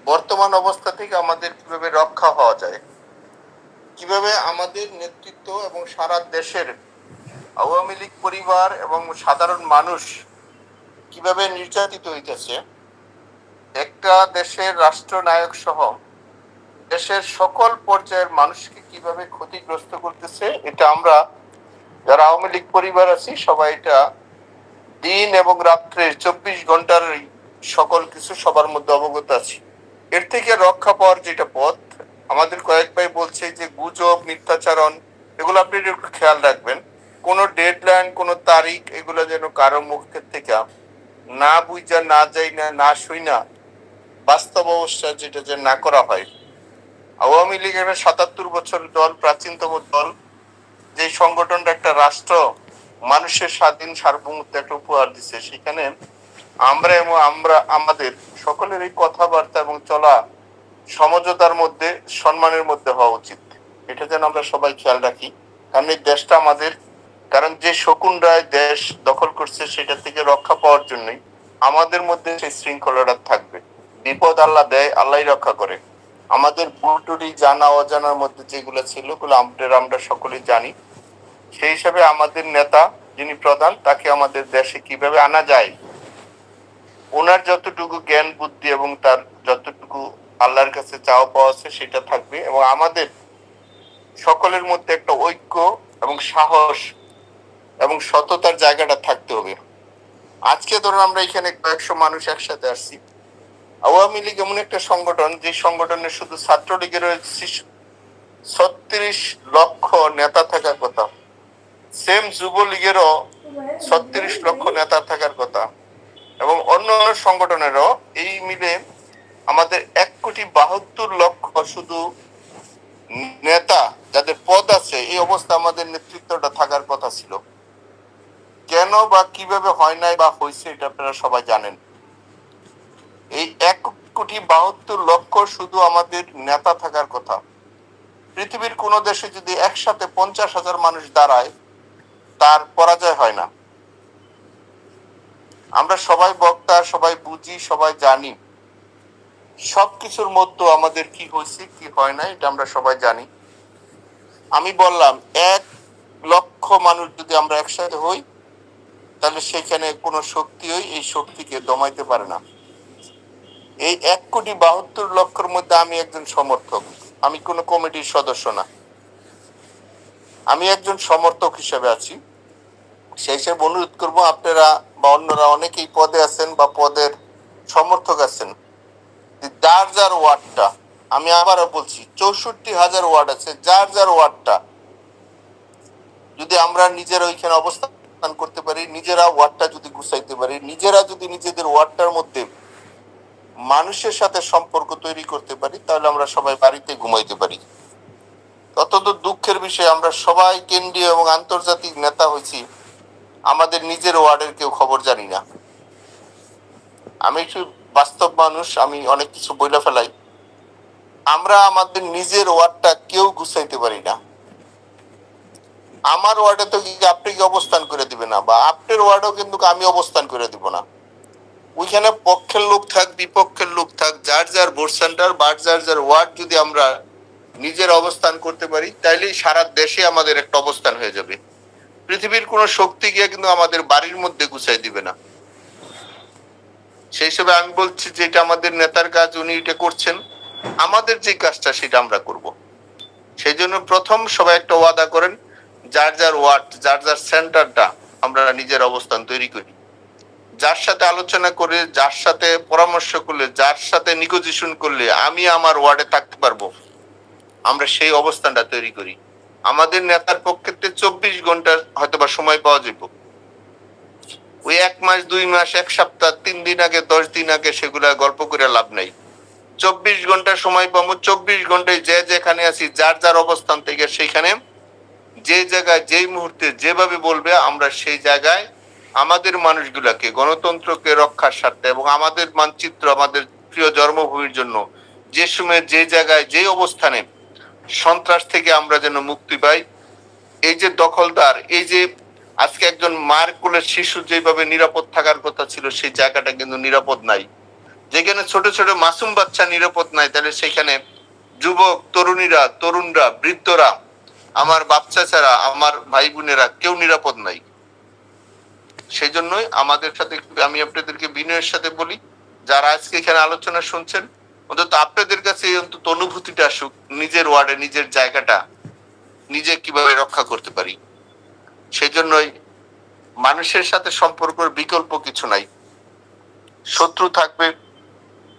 বর্তমান অবস্থা থেকে আমাদের কিভাবে রক্ষা হওয়া যায়, কিভাবে আমাদের নেতৃত্ব এবং সারা দেশের আওয়ামী লীগ পরিবার এবং সাধারণ মানুষ কিভাবে নির্যাতিত হইতেছে, একটা দেশের রাষ্ট্রনায়ক সহ দেশের সকল পর্যায়ের মানুষকে কিভাবে ক্ষতিগ্রস্ত করতেছে, এটা আমরা যারা আওয়ামী লীগ পরিবার আছি সবাই এটা দিন এবং রাত্রে 24 ঘন্টার সকল কিছু সবার মধ্যে অবগত আছি। এর থেকে রক্ষা পাওয়ার যেটা পথ, আমাদের কয়েক ভাই বলছে যে গুজব, মিথ্যাচারণ, এগুলো আপনি একটু খেয়াল রাখবেন। কোনো ডেডলাইন, কোনো তারিখ, এগুলো যেন কারো মুখের থেকে না বুঝা, না যাই না, না শুই না, বাস্তব অবস্থা যেটা যে না করা হয়। আওয়ামী লীগ একটা 77 বছর দল, প্রাচীনতম দল, যে সংগঠনটা একটা রাষ্ট্র মানুষের স্বাধীন সার্বভৌমত্ব একটা উপহার দিচ্ছে, সেখানে আমরা আমাদের সকলের এই কথাবার্তা এবং চলা সমঝোতার মধ্যে, সম্মানের মধ্যে হওয়া উচিত। এটা যেন আমরা সবাই খেয়াল রাখি, কারণ এই দেশটা আমাদের। কারণ যে শকুন রায় দেশ দখল করছে, সেটা থেকে রক্ষা পাওয়ার জন্যই আমাদের মধ্যে সেই শৃঙ্খলাটা থাকবে। বিপদ আল্লাহ দেয়, আল্লাহই রক্ষা করে। আমাদের ভুলটুটি জানা অজানার মধ্যে যেগুলো ছিল, ওগুলো আমরা সকলেই জানি। সেই হিসাবে আমাদের নেতা যিনি প্রধান, তাকে আমাদের দেশে কিভাবে আনা যায়, ওনার যতটুকু জ্ঞান বুদ্ধি এবং তার যতটুকু আল্লাহর কাছে চাওয়া পাওয়া আছে সেটা থাকবে, এবং আমাদের সকলের মধ্যে একটা ঐক্য এবং সাহস এবং সততার জায়গাটা থাকতে হবে। আজকে ধরুন আমরা এখানে কয়েকশো মানুষ একসাথে আসছি। আওয়ামী লীগ এমন একটা সংগঠন, যে সংগঠনের শুধু ছাত্রলীগের 36 লক্ষ নেতা থাকার কথা, সেম যুবলীগেরও 36 লক্ষ নেতা থাকার কথা, এবং অন্য সংগঠনেরও এই মিলে আমাদের 1,72,00,000 শুধু নেতা যাদের পদ আছে, এই অবস্থা আমাদের নেতৃত্বটা থাকার কথা ছিল। কেন বা কিভাবে হয় নাই বা হয়েছে, এটা আপনারা সবাই জানেন। এই 1,72,00,000 শুধু আমাদের নেতা থাকার কথা। পৃথিবীর কোন দেশে যদি একসাথে 50,000 মানুষ দাঁড়ায়, তার পরাজয় হয় না। আমরা সবাই বক্তা, সবাই বুঝি, সবাই জানি সবকিছুর মধ্যে আমাদের কি হয়েছে কি হয় না, এটা আমরা সবাই জানি। আমি বললাম 1,00,000 মানুষ যদি আমরা একসাথে হই, তাহলে সেখানে কোনো শক্তি এই শক্তিকে দমাইতে পারে না। এই 1,72,00,000 মধ্যে আমি একজন সমর্থক, আমি কোনো কমিটির সদস্য না, আমি একজন সমর্থক হিসেবে আছি। সেই হিসেবে অনুরোধ করবো, আপনারা বা অন্যরা অনেকেই পদে আছেন বা পদের সমর্থক আছেন, যার যার ওয়ার্ডটা, আমি আবারও বলছি 64,000 ওয়ার্ড আছে, যার যার ওয়ার্ডটা যদি আমরা নিজেরা ওইখানে অবস্থান করতে পারি, নিজেরা ওয়ার্ডটা যদি গুছাইতে পারি, নিজেরা যদি নিজেদের ওয়ার্ডটার মধ্যে মানুষের সাথে সম্পর্ক তৈরি করতে পারি, তাহলে আমরা সবাই বাড়িতে ঘুমাইতে পারি। অত্যন্ত দুঃখের বিষয়, আমরা সবাই কেন্দ্রীয় এবং আন্তর্জাতিক নেতা হয়েছি, আমাদের নিজের ওয়ার্ডের কেউ খবর জানি না। আমি একটু বাস্তব মানুষ, আমি অনেক কিছু বইলা ফেলাই। আমরা আমাদের নিজের ওয়ার্ডটা কেউ গুছাইতে পারি না। আমার ওয়ার্ডে তো আপনি কি অবস্থান করে দিবে না, বা আপনার ওয়ার্ডেও কিন্তু আমি অবস্থান করে দিব না। ওইখানে পক্ষের লোক থাক, বিপক্ষের লোক থাক, যার যার ভোট সেন্টার বা যার যার ওয়ার্ড যদি আমরা নিজের অবস্থান করতে পারি, তাইলেই সারা দেশে আমাদের একটা অবস্থান হয়ে যাবে। পৃথিবীর কোন শক্তি গিয়ে কিন্তু আমাদের বাড়ির মধ্যে গুছাই দিবে না। সেই হিসেবে আমি বলছি যে এটা আমাদের নেতার কাজ, উনি এটা করছেন, আমাদের যে কাজটা সেটা আমরা করব। সেই জন্য প্রথম সবাই একটা ওয়াদা করেন, যার যার ওয়ার্ড, যার যার সেন্টারটা আমরা নিজের অবস্থান তৈরি করি। যার সাথে আলোচনা করে, যার সাথে পরামর্শ করলে, যার সাথে নিগোজিয়েশন করলে আমি আমার ওয়ার্ডে থাকতে পারবো, আমরা সেই অবস্থানটা তৈরি করি। আমাদের নেতার পক্ষে 24 ঘন্টা হয়তো বা সময় পাওয়া যাবে, ওই 1 মাস, 2 মাস, 1 সপ্তাহ, 3 দিন আগে, 10 দিন আগে সেগুলা গল্প করে লাভ নাই। 24 ঘন্টা সময় পাবো, 24 ঘন্টায় যে যেখানে আছি, যার যার অবস্থান থেকে সেইখানে যে জায়গায় যেই মুহূর্তে যেভাবে বলবে, আমরা সেই জায়গায় আমাদের মানুষগুলাকে, গণতন্ত্রকে রক্ষার স্বার্থে এবং আমাদের মানচিত্র, আমাদের প্রিয় জন্মভূমির জন্য যে সময় যে জায়গায় যে অবস্থানে সন্ত্রাস থেকে আমরা যেন মুক্তি পাই। এই যে দখলদার, এই যে আজকে একজন মার কোলের শিশু যেভাবে নিরাপদ থাকার কথা ছিল, সেই জায়গাটা কিন্তু নিরাপদ নাই। যেখানে ছোট ছোট মাসুম বাচ্চা নিরাপদ নাই, তাহলে সেখানে যুবক তরুণীরা, তরুণরা, বৃদ্ধরা, আমার বাচ্চা ছাড়া আমার ভাই বোনেরা কেউ নিরাপদ নাই। সেই জন্যই আমাদের সাথে আমি আপনাদেরকে বিনয়ের সাথে বলি, যারা আজকে এখানে আলোচনা শুনছেন, অন্তত আপনাদের কাছে অন্তত অনুভূতিটা আসুক, নিজের ওয়ার্ডে নিজের জায়গাটা নিজে কিভাবে রক্ষা করতে পারি। সেই জন্যই মানুষের সাথে সম্পর্কের বিকল্প কিছু নাই। শত্রু থাকবে,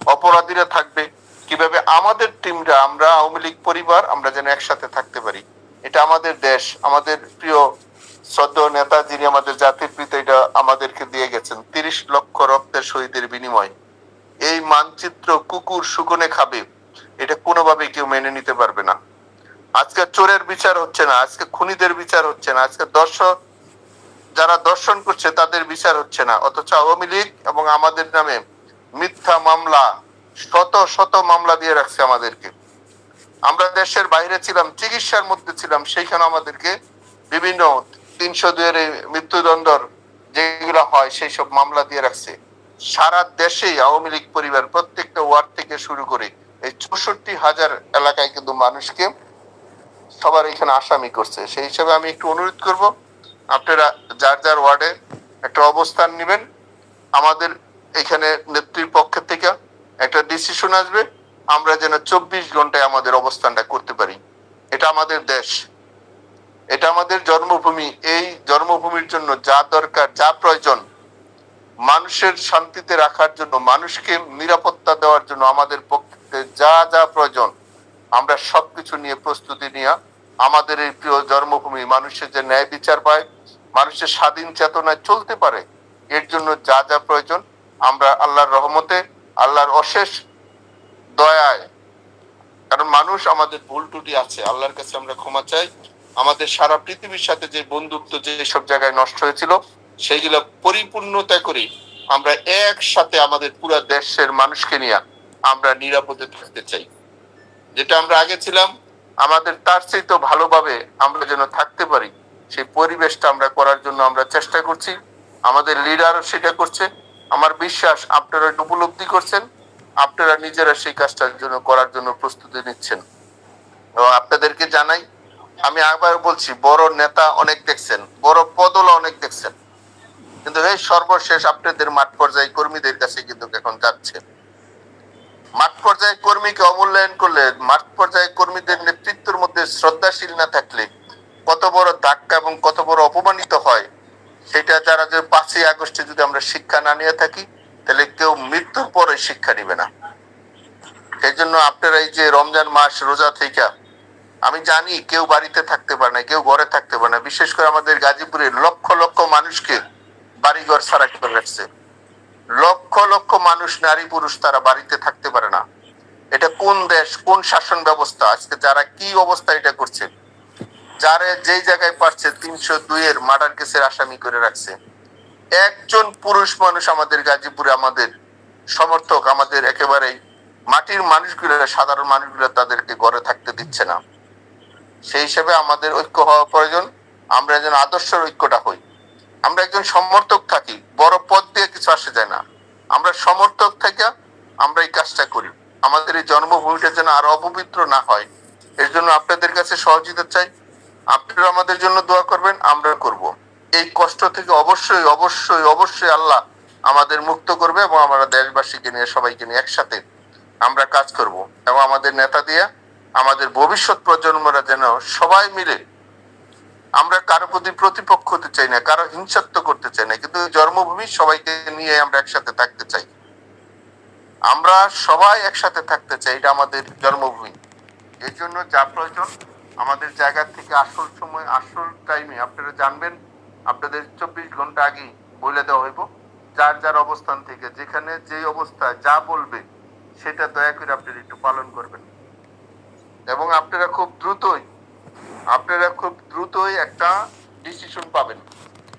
অপরাধীরা থাকবে, কিভাবে আমাদের টিমরা, আমরা আওয়ামী লীগ পরিবার, আমরা যেন একসাথে থাকতে পারি। এটা আমাদের দেশ, আমাদের প্রিয় শ্রদ্ধেয় নেতা যিনি আমাদের জাতির পিতা, এটা আমাদেরকে দিয়ে গেছেন 30 লক্ষ রক্তের শহীদের বিনিময়। এই মানচিত্র কুকুর শুকনে খাবে, এটা কোনোভাবেই কেউ মেনে নিতে পারবে না। আজকে চোরের বিচার হচ্ছে না, আজকে খুনিদের বিচার হচ্ছে না, আজকে দর্শক যারা দর্শন করছে তাদের বিচার হচ্ছে না, অথচ আওয়ামী লীগ এবং আমাদের নামে মিথ্যা মামলা, শত শত মামলা দিয়ে রাখছে আমাদেরকে। আমরা দেশের বাইরে ছিলাম, চিকিৎসার মধ্যে ছিলাম, সেইখানে আমাদেরকে বিভিন্ন 302 এর মৃত্যুদণ্ডর যেগুলো হয় সেই সব মামলা দিয়ে রাখছে। সারা দেশেই আওয়ামী লীগ পরিবার প্রত্যেকটা ওয়ার্ড থেকে শুরু করে এই 64,000 এলাকায় কিন্তু মানুষকে সবার এখানে আসামি করছে। সেই হিসাবে আমি একটু অনুরোধ করব, আপনারা যার যার ওয়ার্ডে একটা অবস্থান নেবেন। আমাদের এখানে নেত্রীর পক্ষ থেকে একটা ডিসিশন আসবে, আমরা যেন 24 ঘন্টায় আমাদের অবস্থানটা করতে পারি। এটা আমাদের দেশ, এটা আমাদের জন্মভূমি। এই জন্মভূমির জন্য যা দরকার, যা প্রয়োজন, মানুষের শান্তিতে রাখার জন্য, মানুষকে নিরাপত্তা দেওয়ার জন্য আমাদের পক্ষে যা যা প্রয়োজন, আমরা সবকিছু নিয়ে প্রস্তুতি নিয়ে আমাদের এই প্রিয় জন্মভূমি মানুষের যে ন্যায় বিচার পায়, মানুষের স্বাধীন চেতনায় চলতে পারে, এর জন্য যা যা প্রয়োজন আমরা আল্লাহর রহমতে, আল্লাহর অশেষ দয়ায়, কারণ মানুষ আমাদের ভুল ত্রুটি আছে, আল্লাহর কাছে আমরা ক্ষমা চাই। আমাদের সারা পৃথিবীর সাথে যে বন্ধুত্ব যে সব জায়গায় নষ্ট হয়েছিল, সেইগুলো পরিপূর্ণতা করে আমরা একসাথে আমাদের পুরো দেশের মানুষকে নিয়ে আমরা নিরাপদে থাকতে চাই। যেটা আমরা আগে ছিলাম, আমাদের তার চেয়ে তো ভালোভাবে আমরা যেন থাকতে পারি, সেই পরিবেশটা আমরা করার জন্য আমরা চেষ্টা করছি। আমাদের লিডারও সেটা করছে। আমার বিশ্বাস আপনারা এটা উপলব্ধি করছেন, আপনারা নিজেরা সেই কাজটার জন্য করার জন্য প্রস্তুতি নিচ্ছেন। আপনাদেরকে জানাই, আমি আবার বলছি, বড় নেতা অনেক দেখছেন, বড় পদলা অনেক দেখছেন, কিন্তু এই সর্বশেষ আপনাদের মাঠ পর্যায়ে কর্মীদের কাছে কিন্তু এখন যাচ্ছে। মাঠ পর্যায়ে কর্মীকে অমূল্যায়ন করলে, মাঠ পর্যায়ে কর্মীদের নেতৃত্বের মধ্যে শ্রদ্ধাশীল না থাকলে কত বড় ধাক্কা এবং কত বড় অপমানিত হয়, সেটা যারা যে 5ই আগস্টে যদি আমরা শিক্ষা না নিয়ে থাকি, তাহলে কেউ মৃত্যুর পরে শিক্ষা নিবে না। সেই জন্য আপনারা এই যে রমজান মাস রোজা থেকে, আমি জানি কেউ বাড়িতে থাকতে পারে না, কেউ ঘরে থাকতে পারে না, বিশেষ করে আমাদের গাজীপুরের লক্ষ লক্ষ মানুষকে বাড়িঘর ছাড়া করে রাখছে। লক্ষ লক্ষ মানুষ, নারী পুরুষ, তারা বাড়িতে থাকতে পারে না। এটা কোন দেশ, কোন শাসন ব্যবস্থা? আজকে যারা কি অবস্থা এটা করছে, যারা যেই জায়গায় পারছে 302 এর মার্ডার কেসের আসামি করে রাখছে। একজন পুরুষ মানুষ আমাদের গাজীপুরে, আমাদের সমর্থক, আমাদের একেবারেই মাটির মানুষগুলো, সাধারণ মানুষগুলো তাদেরকে ঘরে থাকতে দিচ্ছে না। সেই হিসেবে আমাদের ঐক্য হওয়া প্রয়োজন। আমরা যেন আদর্শের ঐক্যটা হই। আমরা একজন সমর্থক থাকি, বড় পদ দিয়ে কিছু আসে যায় না। আমরা সমর্থক থেকে আমরা এই কাজটা করি, আমাদের এই জন্মভূমিটা যেন আরো অপবিত্র না হয়। এর জন্য আপনাদের কাছে সহযোগিতা চাই। আপনারা আমাদের জন্য দোয়া করবেন, আমরা করব। এই কষ্ট থেকে অবশ্যই অবশ্যই অবশ্যই আল্লাহ আমাদের মুক্ত করবে, এবং আমরা দেশবাসীকে নিয়ে, সবাইকে নিয়ে একসাথে আমরা কাজ করব, এবং আমাদের নেতা দিয়ে আমাদের ভবিষ্যৎ প্রজন্মরা যেন সবাই মিলে, আমরা কারো প্রতি প্রতিপক্ষ হতে চাই না, কারো হিংসাত্ব করতে চাই না, কিন্তু জন্মভূমি সবাইকে নিয়ে আমরা একসাথে থাকতে চাই। আমরা সবাই একসাথে থাকতে চাই, এটা আমাদের জন্মভূমি। এই জন্য যা প্রয়োজন আমাদের জায়গা থেকে আসল সময়, আসল টাইমে আপনারা জানবেন, আপনাদের 24 ঘন্টা আগেই বলে দেওয়া হইব। যার যার অবস্থান থেকে যেখানে যে অবস্থায় যা বলবে সেটা দয়া করে আপনারা একটু পালন করবেন, এবং আপনারা খুব দ্রুতই একটা ডিসিশন পাবেন।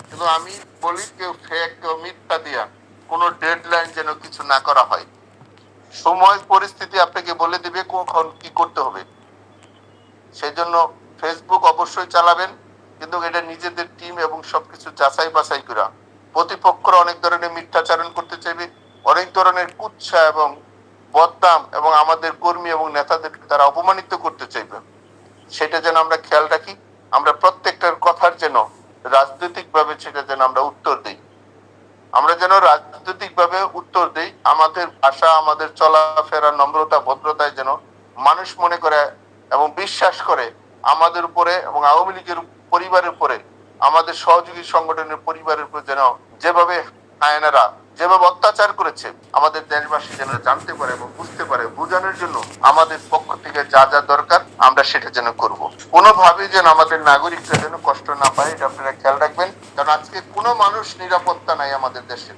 কিন্তু আমি বলি, কেউ ফেক, কেউ মিথ্যা দিয়া কোনো ডেডলাইন যেন কিছু না করা হয়। সময় পরিস্থিতি আপনাকে বলে দিবে কখন কি করতে হবে। সেই জন্য ফেসবুক অবশ্যই চালাবেন, কিন্তু এটা নিজেদের টিম এবং সবকিছু যাচাই বাছাই করা। প্রতিপক্ষরা অনেক ধরনের মিথ্যাচারণ করতে চাইবে, অনেক ধরনের কুৎসা এবং বদনাম এবং আমাদের কর্মী এবং নেতাদেরকে তারা অপমানিত করতে চাইবে, সেটা যেন আমরা খেয়াল রাখি। আমরা প্রত্যেকটার কথার যেন রাজনৈতিক ভাবে সেটা যেন আমরা উত্তর দিই, আমরা যেন রাজনৈতিক ভাবে উত্তর দিই। আমাদের ভাষা, আমাদের চলাফেরা, নম্রতা, ভদ্রতায় যেন মানুষ মনে করে এবং বিশ্বাস করে আমাদের উপরে এবং আওয়ামী লীগের পরিবারের উপরে, আমাদের সহযোগী সংগঠনের পরিবারের উপরে যেন যেভাবে আয়নারা যেভাবে অত্যাচার করেছে, আমাদের দেশবাসী যেন জানতে পারে এবং বুঝতে পারে। বোঝানোর জন্য আমাদের পক্ষ থেকে যা যা দরকার আমরা সেটা যেন করব। কোনোভাবে যেন আমাদের নাগরিকরা যেন কষ্ট না পায়, এটা আপনারা খেয়াল রাখবেন। কারণ আজকে কোনো মানুষ নিরাপত্তা নাই আমাদের দেশে।